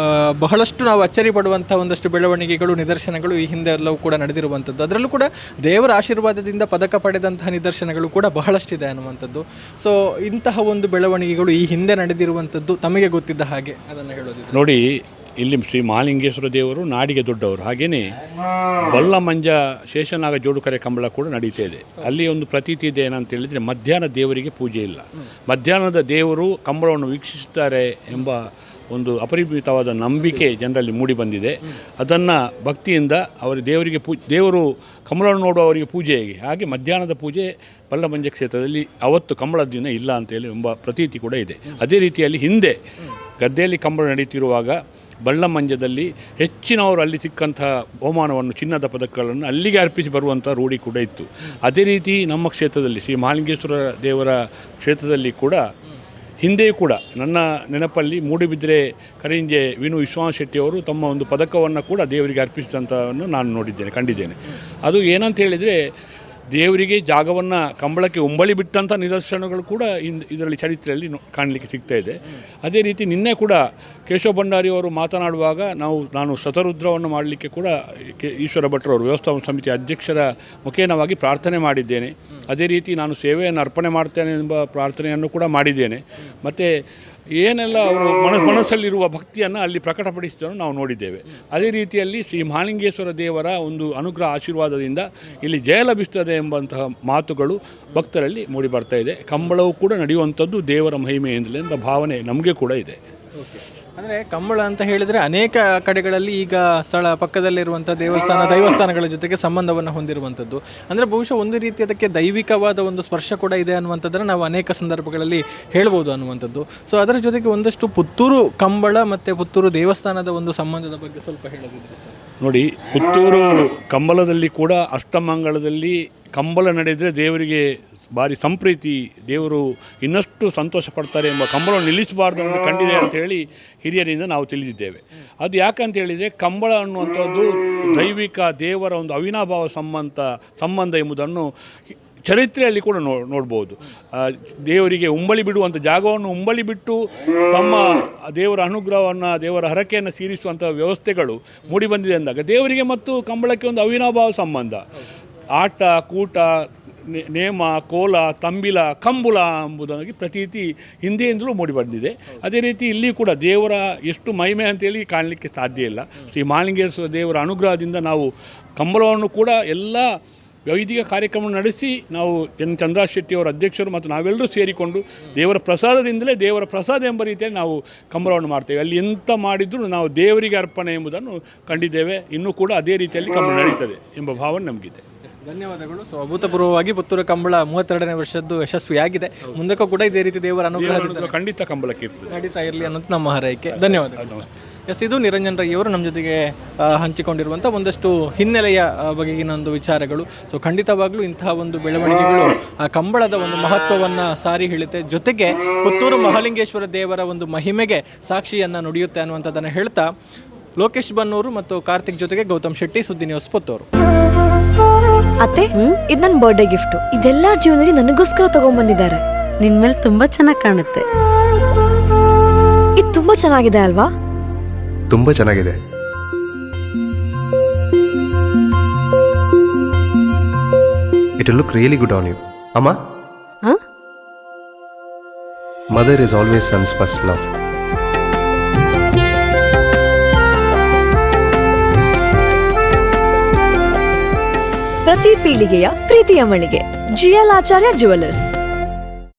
ಬಹಳಷ್ಟು ನಾವು ಅಚ್ಚರಿ ಪಡುವಂಥ ಒಂದಷ್ಟು ಬೆಳವಣಿಗೆಗಳು, ನಿದರ್ಶನಗಳು ಈ ಹಿಂದೆ ಎಲ್ಲವೂ ಕೂಡ ನಡೆದಿರುವಂಥದ್ದು. ಅದರಲ್ಲೂ ಕೂಡ ದೇವರ ಆಶೀರ್ವಾದದಿಂದ ಪದಕ ಪಡೆದಂತಹ ನಿದರ್ಶನಗಳು ಕೂಡ ಬಹಳಷ್ಟಿದೆ ಅನ್ನುವಂಥದ್ದು. ಸೊ ಇಂತಹ ಒಂದು ಬೆಳವಣಿಗೆಗಳು ಈ ಹಿಂದೆ ನಡೆದಿರುವಂಥದ್ದು ತಮಗೆ ಗೊತ್ತಿದ್ದ ಹಾಗೆ ಅದನ್ನು ಹೇಳೋದು ನೋಡಿ. ಇಲ್ಲಿ ಶ್ರೀ ಮಹಾಲಿಂಗೇಶ್ವರ ದೇವರು ನಾಡಿಗೆ ದೊಡ್ಡವರು. ಹಾಗೆಯೇ ಬಲ್ಲಮಂಜ ಶೇಷನಾಗ ಜೋಡುಕರೆ ಕಂಬಳ ಕೂಡ ನಡೀತಾ ಇದೆ. ಅಲ್ಲಿ ಒಂದು ಪ್ರತೀತಿ ಇದೆ ಏನಂತ ಹೇಳಿದರೆ, ಮಧ್ಯಾಹ್ನ ದೇವರಿಗೆ ಪೂಜೆ ಇಲ್ಲ. ಮಧ್ಯಾಹ್ನದ ದೇವರು ಕಂಬಳವನ್ನು ವೀಕ್ಷಿಸುತ್ತಾರೆ ಎಂಬ ಒಂದು ಅಪರಿಮಿತವಾದ ನಂಬಿಕೆ ಜನರಲ್ಲಿ ಮೂಡಿ ಬಂದಿದೆ. ಅದನ್ನು ಭಕ್ತಿಯಿಂದ ದೇವರಿಗೆ ದೇವರು ಕಂಬಳವನ್ನು ನೋಡುವವರಿಗೆ ಪೂಜೆ ಹೇಗೆ, ಹಾಗೆ ಮಧ್ಯಾಹ್ನದ ಪೂಜೆ ಬಲ್ಲಮಂಜ ಕ್ಷೇತ್ರದಲ್ಲಿ ಅವತ್ತು ಕಂಬಳದ ದಿನ ಇಲ್ಲ ಅಂತೇಳಿ ಎಂಬ ಪ್ರತೀತಿ ಕೂಡ ಇದೆ. ಅದೇ ರೀತಿಯಲ್ಲಿ ಹಿಂದೆ ಗದ್ದೆಯಲ್ಲಿ ಕಂಬಳ ನಡೀತಿರುವಾಗ ಬಳ್ಳಮಂಜದಲ್ಲಿ ಹೆಚ್ಚಿನವರು ಅಲ್ಲಿ ಸಿಕ್ಕಂಥ ಬಹುಮಾನವನ್ನು, ಚಿನ್ನದ ಪದಕಗಳನ್ನು ಅಲ್ಲಿಗೆ ಅರ್ಪಿಸಿ ಬರುವಂಥ ರೂಢಿ ಕೂಡ ಇತ್ತು. ಅದೇ ರೀತಿ ನಮ್ಮ ಕ್ಷೇತ್ರದಲ್ಲಿ ಶ್ರೀ ಮಹಾಲಿಂಗೇಶ್ವರ ದೇವರ ಕ್ಷೇತ್ರದಲ್ಲಿ ಕೂಡ ಹಿಂದೆಯೂ ಕೂಡ ನನ್ನ ನೆನಪಲ್ಲಿ ಮೂಡುಬಿದಿರೆ ಕರಿಂಜೆ ವಿನು ವಿಶ್ವನಾಥ್ ಶೆಟ್ಟಿಯವರು ತಮ್ಮ ಒಂದು ಪದಕವನ್ನು ಕೂಡ ದೇವರಿಗೆ ಅರ್ಪಿಸಿದಂಥವನ್ನು ನಾನು ನೋಡಿದ್ದೇನೆ, ಕಂಡಿದ್ದೇನೆ. ಅದು ಏನಂತ ಹೇಳಿದರೆ, ದೇವರಿಗೆ ಜಾಗವನ್ನು ಕಂಬಳಕ್ಕೆ ಉಂಬಳಿ ಬಿಟ್ಟಂಥ ನಿದರ್ಶನಗಳು ಕೂಡ ಇದರಲ್ಲಿ ಚರಿತ್ರೆಯಲ್ಲಿ ಕಾಣಲಿಕ್ಕೆ ಸಿಗ್ತಾ ಇದೆ. ಅದೇ ರೀತಿ ನಿನ್ನೆ ಕೂಡ ಕೇಶವ ಭಂಡಾರಿಯವರು ಮಾತನಾಡುವಾಗ ನಾನು ಶತರುದ್ರವನ್ನು ಮಾಡಲಿಕ್ಕೆ ಕೂಡ ಈಶ್ವರ ಭಟ್ರವರು ವ್ಯವಸ್ಥಾಪನಾ ಸಮಿತಿ ಅಧ್ಯಕ್ಷರ ಮುಖೇನವಾಗಿ ಪ್ರಾರ್ಥನೆ ಮಾಡಿದ್ದೇನೆ. ಅದೇ ರೀತಿ ನಾನು ಸೇವೆಯನ್ನು ಅರ್ಪಣೆ ಮಾಡ್ತೇನೆ ಎಂಬ ಪ್ರಾರ್ಥನೆಯನ್ನು ಕೂಡ ಮಾಡಿದ್ದೇನೆ. ಮತ್ತು ಏನೆಲ್ಲ ಅವರು ಮನಸ್ಸಲ್ಲಿರುವ ಭಕ್ತಿಯನ್ನು ಅಲ್ಲಿ ಪ್ರಕಟಪಡಿಸಿದ್ದನ್ನು ನಾವು ನೋಡಿದ್ದೇವೆ. ಅದೇ ರೀತಿಯಲ್ಲಿ ಶ್ರೀ ಮಹಾಲಿಂಗೇಶ್ವರ ದೇವರ ಒಂದು ಅನುಗ್ರಹ ಆಶೀರ್ವಾದದಿಂದ ಇಲ್ಲಿ ಜಯ ಲಭಿಸ್ತದೆ ಎಂಬಂತಹ ಮಾತುಗಳು ಭಕ್ತರಲ್ಲಿ ಮೂಡಿ ಬರ್ತಾ ಇದೆ. ಕಂಬಳವು ಕೂಡ ನಡೆಯುವಂಥದ್ದು ದೇವರ ಮಹಿಮೆಯಿಂದಲೇ ಎಂಬ ಭಾವನೆ ನಮಗೆ ಕೂಡ ಇದೆ. ಅಂದರೆ ಕಂಬಳ ಅಂತ ಹೇಳಿದರೆ ಅನೇಕ ಕಡೆಗಳಲ್ಲಿ ಈಗ ಸ್ಥಳ ಪಕ್ಕದಲ್ಲಿರುವಂಥ ದೈವಸ್ಥಾನಗಳ ಜೊತೆಗೆ ಸಂಬಂಧವನ್ನು ಹೊಂದಿರುವಂಥದ್ದು. ಅಂದರೆ ಬಹುಶಃ ಒಂದು ರೀತಿ ಅದಕ್ಕೆ ದೈವಿಕವಾದ ಒಂದು ಸ್ಪರ್ಶ ಕೂಡ ಇದೆ ಅನ್ನುವಂಥದ್ದನ್ನು ನಾವು ಅನೇಕ ಸಂದರ್ಭಗಳಲ್ಲಿ ಹೇಳ್ಬೋದು ಅನ್ನುವಂಥದ್ದು. ಸೊ ಅದರ ಜೊತೆಗೆ ಒಂದಷ್ಟು ಪುತ್ತೂರು ಕಂಬಳ ಮತ್ತು ಪುತ್ತೂರು ದೇವಸ್ಥಾನದ ಒಂದು ಸಂಬಂಧದ ಬಗ್ಗೆ ಸ್ವಲ್ಪ ಹೇಳೋದಿದ್ರೆ ಸರ್. ನೋಡಿ, ಪುತ್ತೂರು ಕಂಬಳದಲ್ಲಿ ಕೂಡ ಅಷ್ಟಮಂಗಳದಲ್ಲಿ ಕಂಬಳ ನಡೆದರೆ ದೇವರಿಗೆ ಭಾರಿ ಸಂಪ್ರೀತಿ, ದೇವರು ಇನ್ನಷ್ಟು ಸಂತೋಷ ಪಡ್ತಾರೆ ಎಂಬ ಕಂಬಳವನ್ನು ನಿಲ್ಲಿಸಬಾರ್ದು ಅಂತ ಕಂಡಿದೆ ಅಂಥೇಳಿ ಹಿರಿಯರಿಂದ ನಾವು ತಿಳಿದಿದ್ದೇವೆ. ಅದು ಯಾಕಂತ ಹೇಳಿದರೆ, ಕಂಬಳ ಅನ್ನುವಂಥದ್ದು ದೈವಿಕ ದೇವರ ಒಂದು ಅವಿನಾಭಾವ ಸಂಬಂಧ ಎಂಬುದನ್ನು ಚರಿತ್ರೆಯಲ್ಲಿ ಕೂಡ ನೋಡ್ಬೋದು. ದೇವರಿಗೆ ಉಂಬಳಿ ಬಿಡುವಂಥ ಜಾಗವನ್ನು ಉಂಬಳಿ ಬಿಟ್ಟು ತಮ್ಮ ದೇವರ ಅನುಗ್ರಹವನ್ನು, ದೇವರ ಹರಕೆಯನ್ನು ಸೇರಿಸುವಂಥ ವ್ಯವಸ್ಥೆಗಳು ಮೂಡಿಬಂದಿದೆ ಅಂದಾಗ ದೇವರಿಗೆ ಮತ್ತು ಕಂಬಳಕ್ಕೆ ಒಂದು ಅವಿನಾಭಾವ ಸಂಬಂಧ. ಆಟ, ಕೂಟ, ನೇಮ, ಕೋಲ, ತಂಬಿಲ, ಕಂಬುಲ ಎಂಬುದಾಗಿ ಪ್ರತೀತಿ ಹಿಂದೆಯಿಂದಲೂ ಮೂಡಿಬಂದಿದೆ. ಅದೇ ರೀತಿ ಇಲ್ಲಿ ಕೂಡ ದೇವರ ಎಷ್ಟು ಮಹಿಮೆ ಅಂತೇಳಿ ಕಾಣಲಿಕ್ಕೆ ಸಾಧ್ಯ ಇಲ್ಲ. ಶ್ರೀ ಮಹಾಲಿಂಗೇಶ್ವರ ದೇವರ ಅನುಗ್ರಹದಿಂದ ನಾವು ಕಂಬಳವನ್ನು ಕೂಡ ಎಲ್ಲ ವೈದಿಕ ಕಾರ್ಯಕ್ರಮ ನಡೆಸಿ ನಾವು ಚಂದ್ರರಾಜ್ ಶೆಟ್ಟಿಯವರ ಅಧ್ಯಕ್ಷರು ಮತ್ತು ನಾವೆಲ್ಲರೂ ಸೇರಿಕೊಂಡು ದೇವರ ಪ್ರಸಾದದಿಂದಲೇ ದೇವರ ಪ್ರಸಾದ ಎಂಬ ರೀತಿಯಲ್ಲಿ ನಾವು ಕಂಬಳವನ್ನು ಮಾಡ್ತೇವೆ. ಅಲ್ಲಿ ಎಂತ ಮಾಡಿದರೂ ನಾವು ದೇವರಿಗೆ ಅರ್ಪಣೆ ಎಂಬುದನ್ನು ಕಂಡಿದ್ದೇವೆ. ಇನ್ನೂ ಕೂಡ ಅದೇ ರೀತಿಯಲ್ಲಿ ಕಂಬಳ ನಡೀತದೆ ಎಂಬ ಭಾವನೆ ನಮಗಿದೆ. ಧನ್ಯವಾದಗಳು. ಸೊ ಅಭೂತಪೂರ್ವವಾಗಿ ಪುತ್ತೂರು ಕಂಬಳ 32ನೇ ವರ್ಷದ್ದು ಯಶಸ್ವಿಯಾಗಿದೆ. ಮುಂದಕ್ಕೂ ಕೂಡ ಇದೇ ರೀತಿ ದೇವರ ಅನುಗ್ರಹದಿಂದ ಖಂಡಿತ ಕಂಬಳಕ್ಕೆ ಇರ್ತದೆ, ನಡೀತಾ ಇರಲಿ ಅನ್ನೋದು ನಮ್ಮ ಹಾರೈಕೆ. ಧನ್ಯವಾದಗಳು. ನಮಸ್ತೆ. ಎಸ್, ಇದು ನಿರಂಜನ್ ರೈ ಅವರು ನಮ್ಮ ಜೊತೆಗೆ ಹಂಚಿಕೊಂಡಿರುವಂಥ ಒಂದಷ್ಟು ಹಿನ್ನೆಲೆಯ ಬಗೆಗಿನ ಒಂದು ವಿಚಾರಗಳು. ಸೊ ಖಂಡಿತವಾಗ್ಲೂ ಇಂತಹ ಒಂದು ಬೆಳವಣಿಗೆಗಳು ಆ ಕಂಬಳದ ಒಂದು ಮಹತ್ವವನ್ನು ಸಾರಿ ಹೇಳುತ್ತೆ, ಜೊತೆಗೆ ಪುತ್ತೂರು ಮಹಾಲಿಂಗೇಶ್ವರ ದೇವರ ಒಂದು ಮಹಿಮೆಗೆ ಸಾಕ್ಷಿಯನ್ನು ನುಡಿಯುತ್ತೆ ಅನ್ನುವಂಥದ್ದನ್ನು ಹೇಳ್ತಾ ಲೋಕೇಶ್ ಬನ್ನೂರು ಮತ್ತು ಕಾರ್ತಿಕ್ ಜೊತೆಗೆ ಗೌತಮ್ ಶೆಟ್ಟಿ, ಸುದ್ದಿ ನ್ಯೂಸ್, ಪುತ್ತೂರು. ಅತ್ತೆ, ಇದು ನನ್ನ ಬರ್ಡೇ ಗಿಫ್ಟ್. ಇದೆಲ್ಲ ಜೀವನದಲ್ಲಿ ನನಗೋಸ್ಕರ ತಗೊಂಡ್ಬಂದಿದ್ದಾರೆ. ನಿನ್ ಮೇಲೆ ತುಂಬಾ ಚೆನ್ನಾಗಿ ಕಾಣುತ್ತೆ. ಇದು ತುಂಬಾ ಚೆನ್ನಾಗಿದೆ ಅಲ್ವಾ? ತುಂಬಾ ಚೆನ್ನಾಗಿದೆ. It will look really good on you. Amma? Huh? Mother is always son's first love. ಪ್ರತಿ ಪೀಳಿಗೆಯ ಪ್ರೀತಿಯ ಮಳಿಗೆ GL ಆಚಾರ್ಯ ಜುವೆಲ್ಲರ್ಸ್.